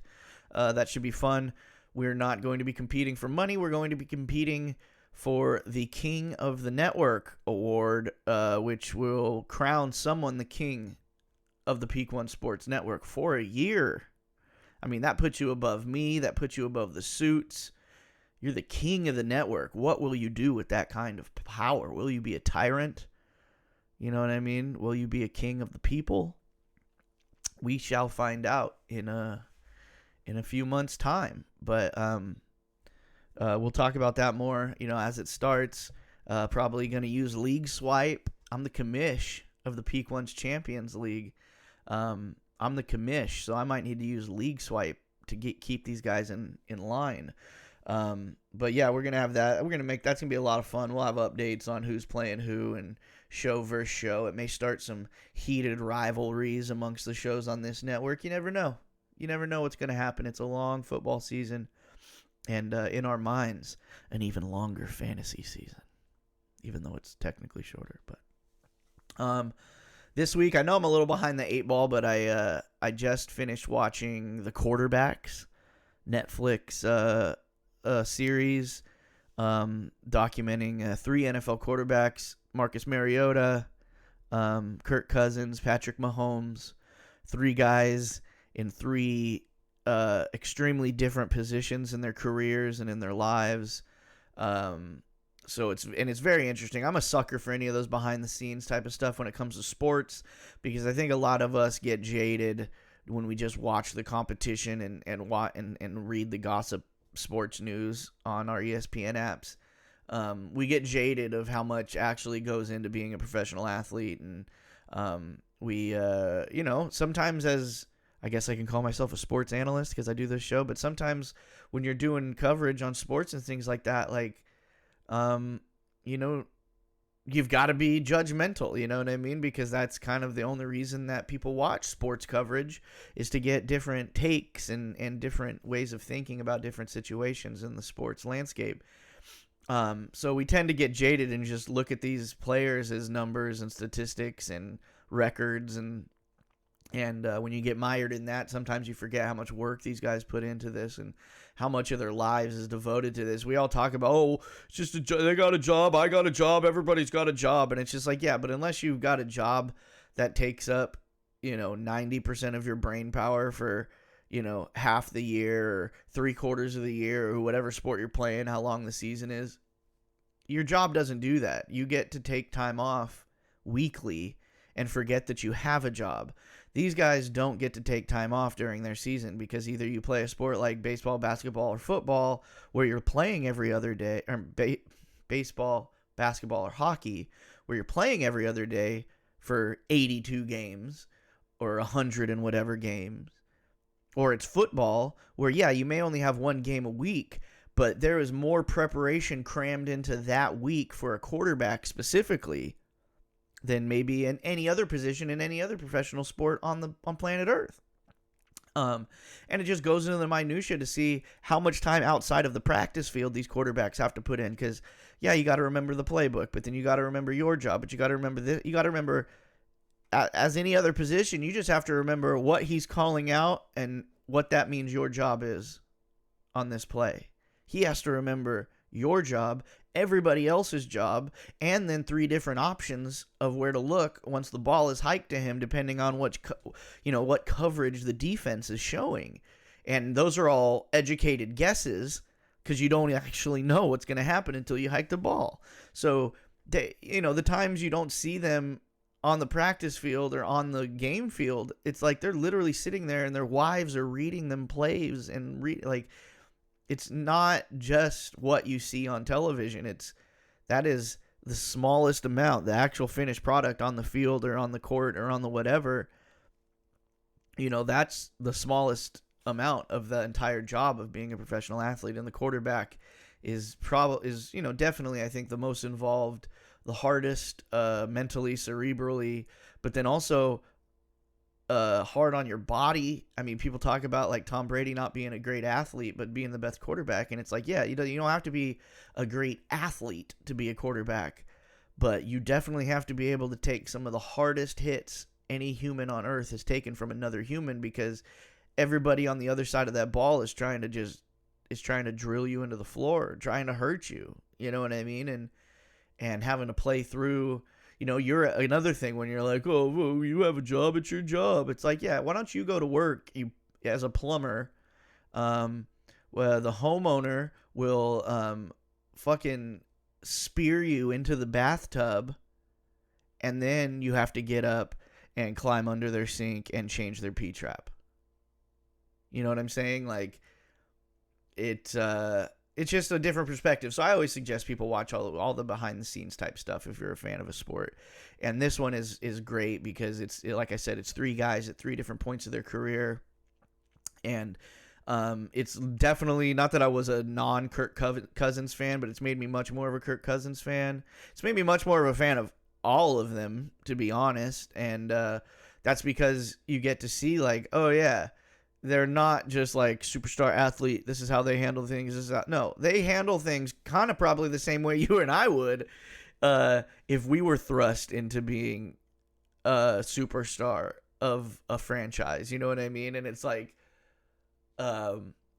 That should be fun. We're not going to be competing for money. We're going to be competing for the King of the Network award, which will crown someone the king of the Peak One Sports Network for a year. I mean, that puts you above me. That puts you above the Suits. You're the king of the network. What will you do with that kind of power? Will you be a tyrant? You know what I mean? Will you be a king of the people? We shall find out in a few months' time. But we'll talk about that more, as it starts. Probably going to use League Swipe. I'm the commish of the Peak One's Champions League. I'm the commish, so I might need to use League Swipe to keep these guys in line. But yeah, we're gonna have that. That's gonna be a lot of fun. We'll have updates on who's playing who and show versus show. It may start some heated rivalries amongst the shows on this network. You never know. You never know what's gonna happen. It's a long football season, and in our minds, an even longer fantasy season, even though it's technically shorter. But this week, I know I'm a little behind the 8 ball, but I just finished watching The Quarterbacks, Netflix series documenting 3 NFL quarterbacks: Marcus Mariota, Kirk Cousins, Patrick Mahomes. 3 guys in 3 extremely different positions in their careers and in their lives. So it's very interesting. I'm a sucker for any of those behind the scenes type of stuff when it comes to sports, because I think a lot of us get jaded when we just watch the competition and read the gossip sports news on our ESPN apps. We get jaded of how much actually goes into being a professional athlete, and we sometimes, as I guess I can call myself a sports analyst because I do this show, but sometimes when you're doing coverage on sports and things like that, like you've got to be judgmental, you know what I mean? Because that's kind of the only reason that people watch sports coverage, is to get different takes and different ways of thinking about different situations in the sports landscape. So we tend to get jaded and just look at these players as numbers and statistics and records, and when you get mired in that, sometimes you forget how much work these guys put into this and how much of their lives is devoted to this. We all talk about, it's just they got a job, I got a job, everybody's got a job, and it's just like, yeah, but unless you've got a job that takes up 90% of your brain power for half the year or 3/4 of the year or whatever sport you're playing, how long the season is, your job doesn't do that. You get to take time off weekly and forget that you have a job. These guys don't get to take time off during their season, because either you play a sport like baseball, basketball, or football where you're playing every other day, or baseball, basketball, or hockey where you're playing every other day for 82 games or 100 and whatever games. Or it's football where, yeah, you may only have 1 game a week, but there is more preparation crammed into that week for a quarterback specifically than maybe in any other position in any other professional sport on planet Earth. And it just goes into the minutia to see how much time outside of the practice field these quarterbacks have to put in. Because, yeah, you got to remember the playbook, but then you got to remember your job, but you got to remember this. You got to remember, as any other position, you just have to remember what he's calling out and what that means your job is on this play. He has to remember your job, everybody else's job, and then 3 different options of where to look once the ball is hiked to him, depending on what coverage the defense is showing. And those are all educated guesses, because you don't actually know what's going to happen until you hike the ball. So the times you don't see them on the practice field or on the game field, it's like they're literally sitting there and their wives are reading them plays and it's not just what you see on television. That is the smallest amount. The actual finished product on the field or on the court or on the whatever, that's the smallest amount of the entire job of being a professional athlete. And the quarterback is definitely, I think, the most involved, the hardest, mentally, cerebrally, but then also hard on your body. I mean, people talk about like Tom Brady not being a great athlete, but being the best quarterback. And it's like, yeah, you don't have to be a great athlete to be a quarterback, but you definitely have to be able to take some of the hardest hits any human on earth has taken from another human, because everybody on the other side of that ball is trying to drill you into the floor, trying to hurt you. You know what I mean? And having to play through, you're another thing when you're like, oh, well, you have a job, it's your job. It's like, yeah, why don't you go to work as a plumber? Well, the homeowner will fucking spear you into the bathtub, and then you have to get up and climb under their sink and change their pee trap. You know what I'm saying? Like, it's just a different perspective. So I always suggest people watch all the behind the scenes type stuff if you're a fan of a sport. And this one is great because it's, like I said, it's 3 guys at 3 different points of their career. And it's definitely, not that I was a non-Kirk Cousins fan, but it's made me much more of a Kirk Cousins fan. It's made me much more of a fan of all of them, to be honest. And that's because you get to see, like, oh yeah, they're not just like superstar athlete, this is how they handle things. No, they handle things kind of probably the same way you and I would if we were thrust into being a superstar of a franchise. You know what I mean? And it's like,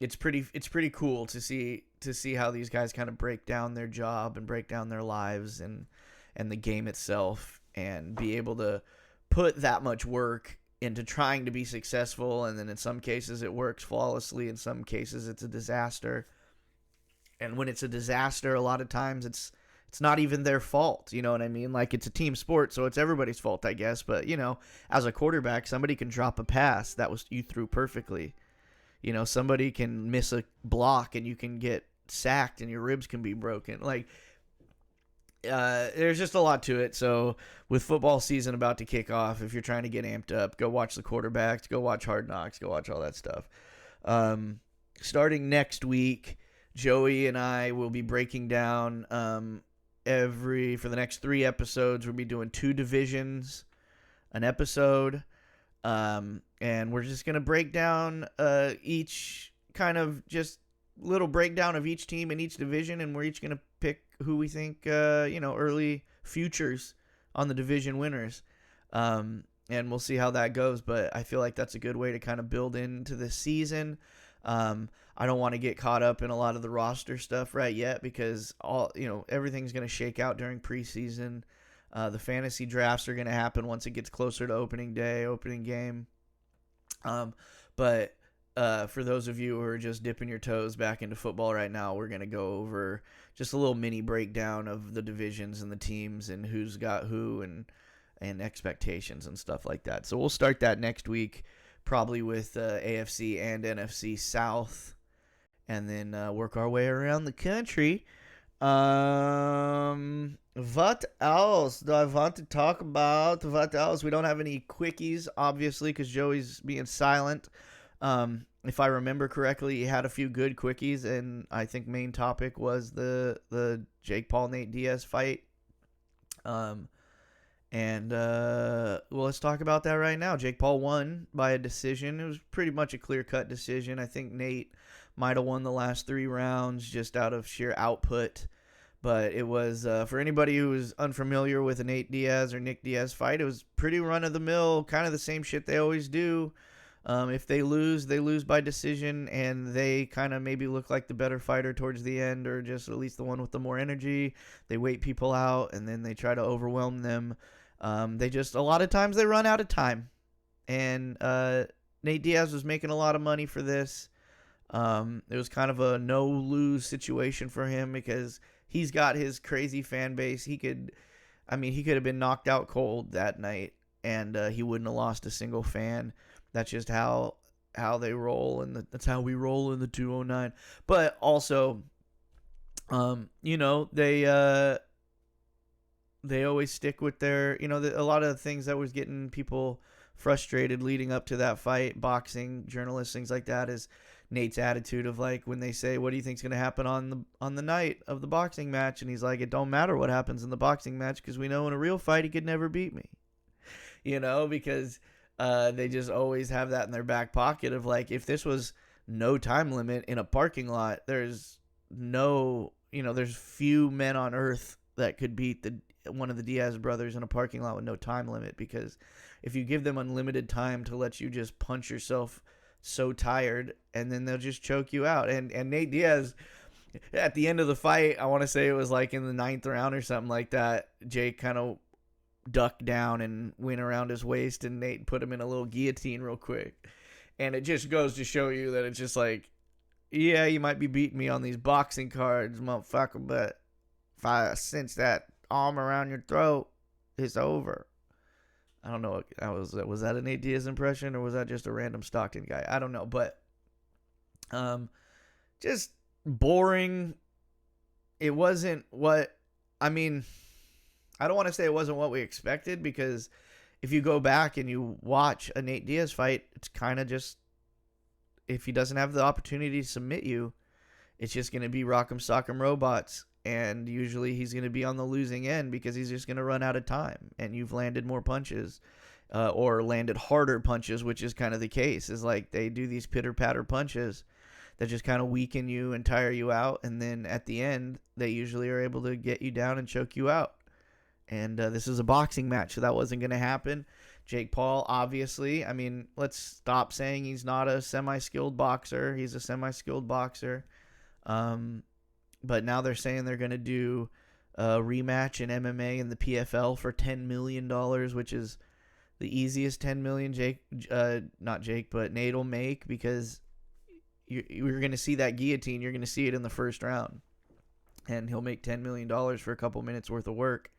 it's pretty cool to see how these guys kind of break down their job and break down their lives and the game itself, and be able to put that much work into trying to be successful. And then in some cases it works flawlessly. In some cases it's a disaster. And when it's a disaster, a lot of times it's not even their fault. You know what I mean? Like, it's a team sport, so it's everybody's fault, I guess. But, you know, as a quarterback, somebody can drop a pass that was you threw perfectly. You know, somebody can miss a block and you can get sacked and your ribs can be broken. Like, there's just a lot to it. So with football season about to kick off, if you're trying to get amped up, go watch the quarterbacks, go watch Hard Knocks, go watch all that stuff. Starting next week, Joey and I will be breaking down for the next 3 episodes. We'll be doing 2 divisions an episode. And we're just going to break down each kind of just little breakdown of each team in each division, and we're each going to pick who we think, early futures on the division winners. And we'll see how that goes, but I feel like that's a good way to kind of build into this season. I don't want to get caught up in a lot of the roster stuff right yet because everything's going to shake out during preseason. The fantasy drafts are going to happen once it gets closer to opening game. But for those of you who are just dipping your toes back into football right now, we're going to go over just a little mini breakdown of the divisions and the teams and who's got who and expectations and stuff like that. So we'll start that next week, probably with AFC and NFC South, and then work our way around the country. What else do I want to talk about? What else? We don't have any quickies, obviously, because Joey's being silent. If I remember correctly, he had a few good quickies, and I think main topic was the Jake Paul Nate Diaz fight. Well, let's talk about that right now. Jake Paul won by a decision. It was pretty much a clear-cut decision. I think Nate might have won the last 3 rounds just out of sheer output. But it was, for anybody who was unfamiliar with a Nate Diaz or Nick Diaz fight, it was pretty run-of-the-mill, kind of the same shit they always do. If they lose by decision, and they kind of maybe look like the better fighter towards the end, or just at least the one with the more energy. They wait people out, and then they try to overwhelm them. A lot of times they run out of time. And Nate Diaz was making a lot of money for this. It was kind of a no-lose situation for him because he's got his crazy fan base. He could have been knocked out cold that night, and he wouldn't have lost a single fan. That's just how they roll, and that's how we roll in the 209. But also, they always stick with their, a lot of the things that was getting people frustrated leading up to that fight, boxing journalists, things like that, is Nate's attitude of, like, when they say, what do you think's going to happen on the night of the boxing match? And he's like, it don't matter what happens in the boxing match because we know in a real fight he could never beat me. Because they just always have that in their back pocket of, like, if this was no time limit in a parking lot, there's few men on earth that could beat one of the Diaz brothers in a parking lot with no time limit, because if you give them unlimited time to let you just punch yourself so tired, and then they'll just choke you out. And Nate Diaz, at the end of the fight, I want to say it was like in the 9th round or something like that, Jake kind of ducked down and went around his waist, and Nate put him in a little guillotine real quick. And it just goes to show you that it's just like, yeah, you might be beating me on these boxing cards, motherfucker, but if I cinch that arm around your throat, it's over. I don't know what that was. Was that an Nate Diaz impression, or was that just a random Stockton guy? I don't know, but just boring. It wasn't what, I mean, I don't want to say it wasn't what we expected, because if you go back and you watch a Nate Diaz fight, it's kind of just, if he doesn't have the opportunity to submit you, it's just going to be rock'em sock'em robots. And usually he's going to be on the losing end because he's just going to run out of time. And you've landed more punches or landed harder punches, which is kind of the case. Is like they do these pitter-patter punches that just kind of weaken you and tire you out. And then at the end, they usually are able to get you down and choke you out. And this is a boxing match, so that wasn't going to happen. Jake Paul, obviously, I mean, let's stop saying he's not a semi-skilled boxer. He's a semi-skilled boxer. But now they're saying they're going to do a rematch in MMA in the PFL for $10 million, which is the easiest $10 million Nate will make, because you're going to see that guillotine. You're going to see it in the first round. And he'll make $10 million for a couple minutes worth of work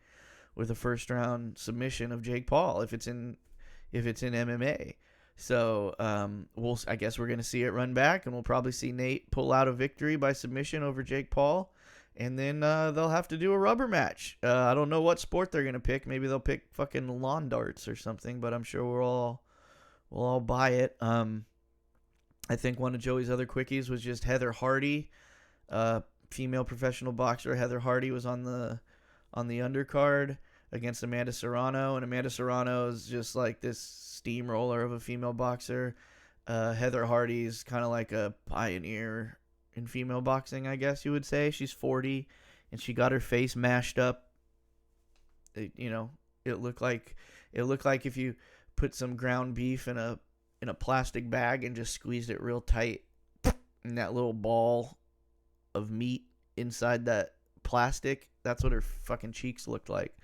with a first round submission of Jake Paul if it's in MMA. So I guess we're gonna see it run back, and we'll probably see Nate pull out a victory by submission over Jake Paul, and then they'll have to do a rubber match. I don't know what sport they're gonna pick. Maybe they'll pick fucking lawn darts or something, but I'm sure we'll all buy it. I think one of Joey's other quickies was just Heather Hardy, female professional boxer. Heather Hardy was on the undercard against Amanda Serrano, and Amanda Serrano is just like this steamroller of a female boxer. Heather Hardy's kind of like a pioneer in female boxing, I guess you would say. She's 40, and she got her face mashed up. It looked like if you put some ground beef in a plastic bag and just squeezed it real tight, and that little ball of meat inside that plastic, that's what her fucking cheeks looked like.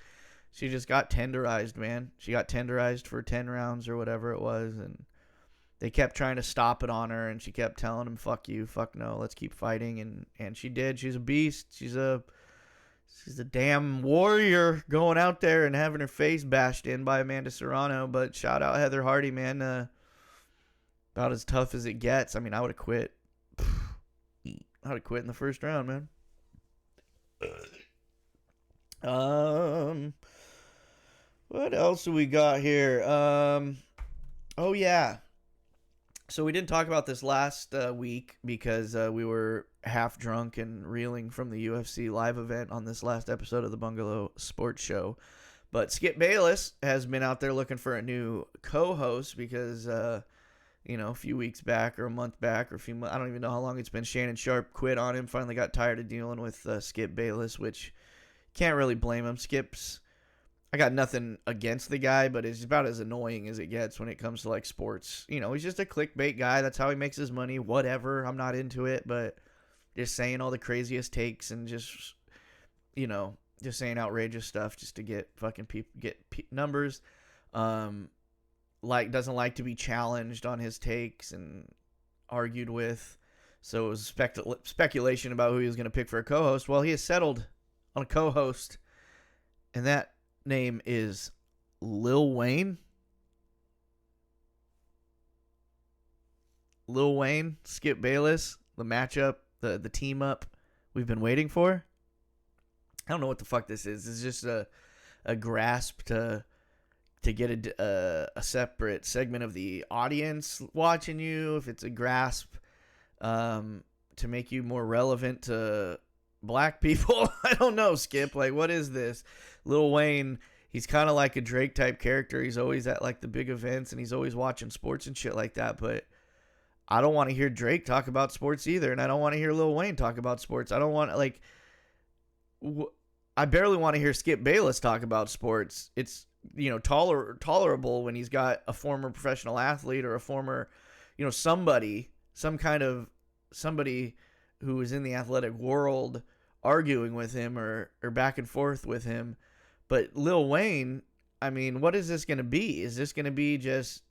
She just got tenderized, man. She got tenderized for 10 rounds or whatever it was, and they kept trying to stop it on her, and she kept telling them, fuck you, fuck no, let's keep fighting, and she did. She's a beast. She's a damn warrior going out there and having her face bashed in by Amanda Serrano. But shout out Heather Hardy, man. About as tough as it gets. I mean, I would have quit. I would have quit in the first round, man. What else do we got here? Oh yeah. So we didn't talk about this last week because we were half drunk and reeling from the UFC live event on this last episode of the Bungalow Sports Show. But Skip Bayless has been out there looking for a new co-host because, a few weeks back or a month back or a few months, I don't even know how long it's been, Shannon Sharp quit on him, finally got tired of dealing with Skip Bayless, which can't really blame him. I got nothing against the guy, but it's about as annoying as it gets when it comes to like sports. He's just a clickbait guy. That's how he makes his money. Whatever. I'm not into it, but just saying all the craziest takes and just saying outrageous stuff just to get fucking numbers. Doesn't like to be challenged on his takes and argued with. So it was speculation about who he was going to pick for a co-host. Well, he has settled on a co-host, and that name is Lil Wayne. Lil Wayne, Skip Bayless, the matchup, the team up we've been waiting for. I don't know what the fuck this is. It's just a grasp to get a separate segment of the audience watching you. If it's a grasp to make you more relevant to black people. I don't know, Skip. Like, what is this? Lil Wayne, he's kind of like a Drake type character. He's always at like the big events and he's always watching sports and shit like that. But I don't want to hear Drake talk about sports either. And I don't want to hear Lil Wayne talk about sports. I don't want I barely want to hear Skip Bayless talk about sports. It's, tolerable when he's got a former professional athlete or a former, somebody who is in the athletic world arguing with him or back and forth with him. But Lil Wayne, I mean, what is this going to be? Is this going to be just,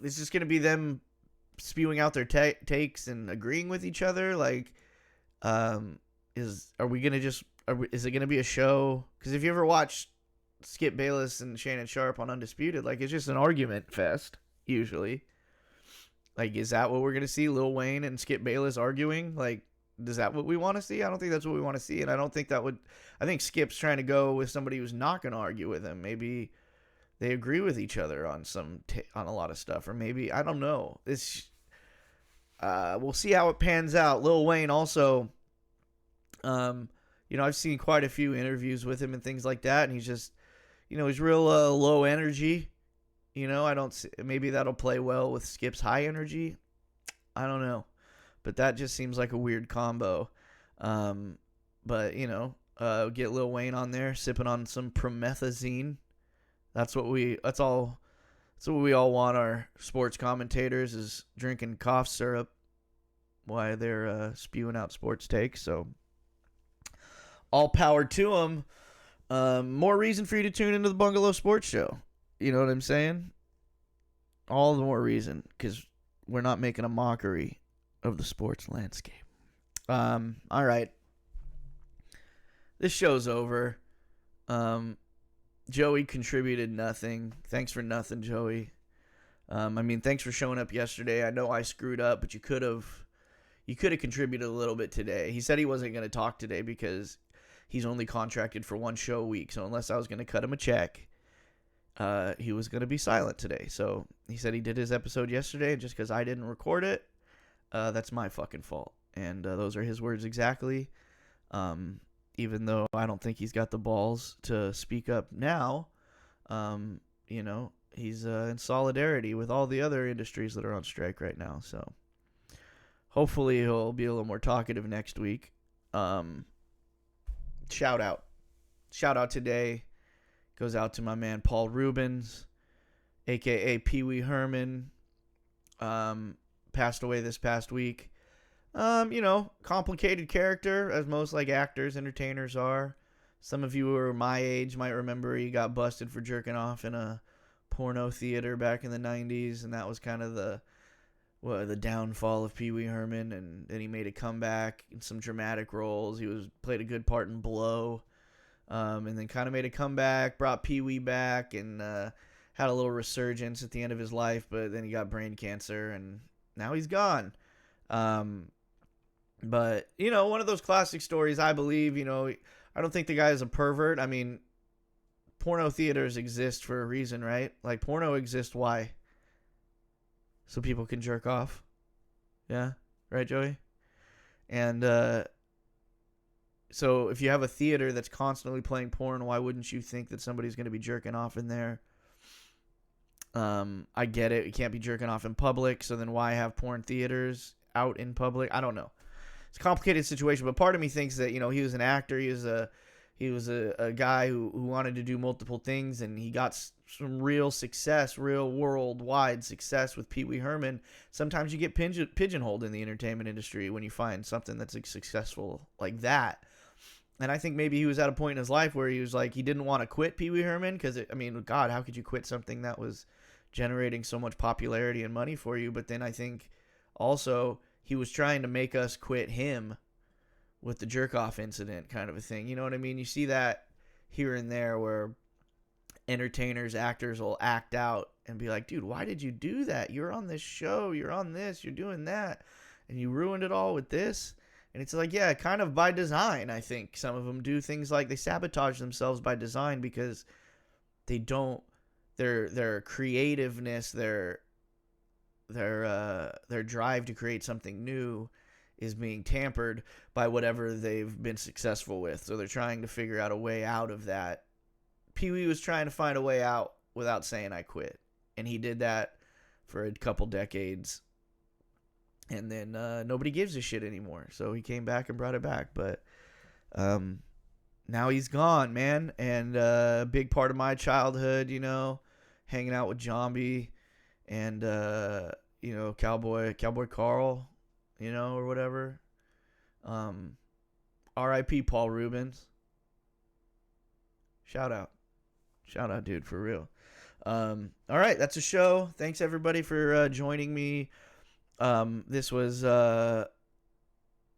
is this going to be them spewing out their takes and agreeing with each other? Like, is it gonna be a show? Because if you ever watch Skip Bayless and Shannon Sharp on Undisputed, like, it's just an argument fest usually. Like, is that what we're gonna see? Lil Wayne and Skip Bayless arguing? Like, is that what we want to see? I don't think that's what we want to see, and I don't think that would. I think Skip's trying to go with somebody who's not gonna argue with him. Maybe they agree with each other on on a lot of stuff, or maybe I don't know. We'll see how it pans out. Lil Wayne also, I've seen quite a few interviews with him and things like that, and he's just, he's real low energy. I don't see, maybe that'll play well with Skip's high energy. I don't know, but that just seems like a weird combo. But get Lil Wayne on there sipping on some promethazine. That's what we all want. Our sports commentators is drinking cough syrup while they're spewing out sports takes. So all power to them. More reason for you to tune into the Bungalow Sports Show. You know what I'm saying? All the more reason, because we're not making a mockery of the sports landscape. All right. This show's over. Joey contributed nothing. Thanks for nothing, Joey. Thanks for showing up yesterday. I know I screwed up, but you could have contributed a little bit today. He said he wasn't going to talk today because he's only contracted for one show a week. So unless I was going to cut him a check, he was going to be silent today. So he said he did his episode yesterday, and just because I didn't record it, that's my fucking fault. And those are his words exactly. Even though I don't think he's got the balls to speak up now, he's in solidarity with all the other industries that are on strike right now. So hopefully he'll be a little more talkative next week. Shout out today goes out to my man Paul Rubens, a.k.a. Pee Wee Herman. Passed away this past week. Complicated character, as most actors, entertainers are. Some of you who are my age might remember he got busted for jerking off in a porno theater back in the 90s, and that was kind of the downfall of Pee Wee Herman. And then he made a comeback in some dramatic roles. He played a good part in Blow, and then kind of made a comeback, brought Pee Wee back, and had a little resurgence at the end of his life. But then he got brain cancer, and now he's gone. But, one of those classic stories, I believe, I don't think the guy is a pervert. Porno theaters exist for a reason, right? Like, porno exists, why? So people can jerk off. Yeah? Right, Joey? And, so if you have a theater that's constantly playing porn, why wouldn't you think that somebody's going to be jerking off in there? I get it. You can't be jerking off in public, so then why have porn theaters out in public? I don't know. It's a complicated situation, but part of me thinks that, he was an actor. He was a guy who wanted to do multiple things, and he got some real success, real worldwide success with Pee Wee Herman. Sometimes you get pigeonholed in the entertainment industry when you find something that's successful like that. And I think maybe he was at a point in his life where he was like, he didn't want to quit Pee Wee Herman because, God, how could you quit something that was generating so much popularity and money for you? But then I think also he was trying to make us quit him with the jerk-off incident kind of a thing. You know what I mean? You see that here and there where entertainers, actors will act out and be like, dude, why did you do that? You're on this show. You're on this. You're doing that. And you ruined it all with this. And it's like, yeah, kind of by design, I think. Some of them do things like they sabotage themselves by design because they don't, their creativeness, their drive to create something new is being tampered by whatever they've been successful with. So they're trying to figure out a way out of that. Pee Wee was trying to find a way out without saying I quit. And he did that for a couple decades. And then nobody gives a shit anymore. So he came back and brought it back. But now he's gone, man. And a big part of my childhood, hanging out with Jambi and, Cowboy Carl, or whatever. R.I.P. Paul Rubens. Shout out, dude, for real. All right, that's a show. Thanks, everybody, for joining me This is a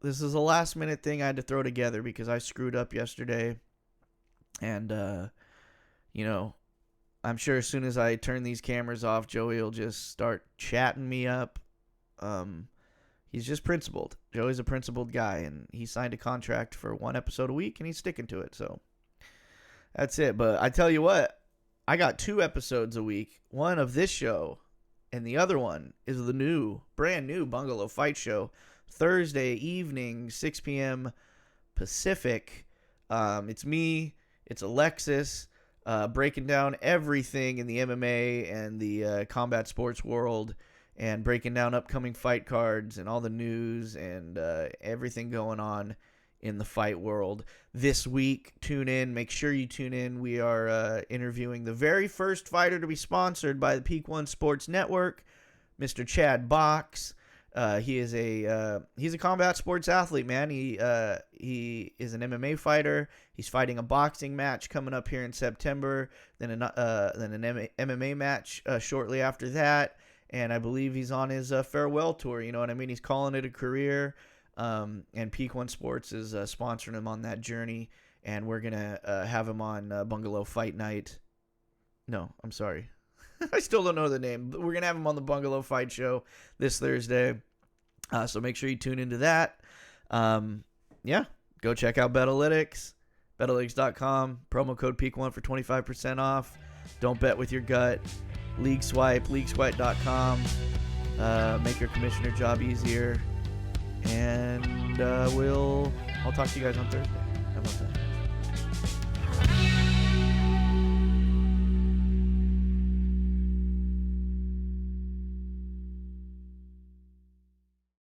last minute thing I had to throw together because I screwed up yesterday. And, I'm sure as soon as I turn these cameras off, Joey will just start chatting me up. He's just principled. Joey's a principled guy, and he signed a contract for 1 episode a week, and he's sticking to it. So that's it. But I tell you what, I got 2 episodes a week. One of this show, and the other one is the brand new Bungalow Fight Show, Thursday evening, 6 p.m. Pacific. It's me. It's Alexis. Breaking down everything in the MMA and the combat sports world, and breaking down upcoming fight cards and all the news and everything going on in the fight world. This week, tune in. Make sure you tune in. We are interviewing the very first fighter to be sponsored by the Peak One Sports Network, Mr. Chad Box. He's a combat sports athlete, man. He is an MMA fighter. He's fighting a boxing match coming up here in September, then an MMA match shortly after that, and I believe he's on his farewell tour. You know what I mean? He's calling it a career, and Peak One Sports is sponsoring him on that journey, and we're gonna have him on Bungalow Fight Night. No, I'm sorry. I still don't know the name, but we're going to have him on the Bungalow Fight Show this Thursday. So make sure you tune into that. Go check out Betalytics, betalytics.com, promo code PEAK1 for 25% off. Don't bet with your gut. League Swipe, leagueswipe.com. Make your commissioner job easier. And I'll talk to you guys on Thursday. How about that?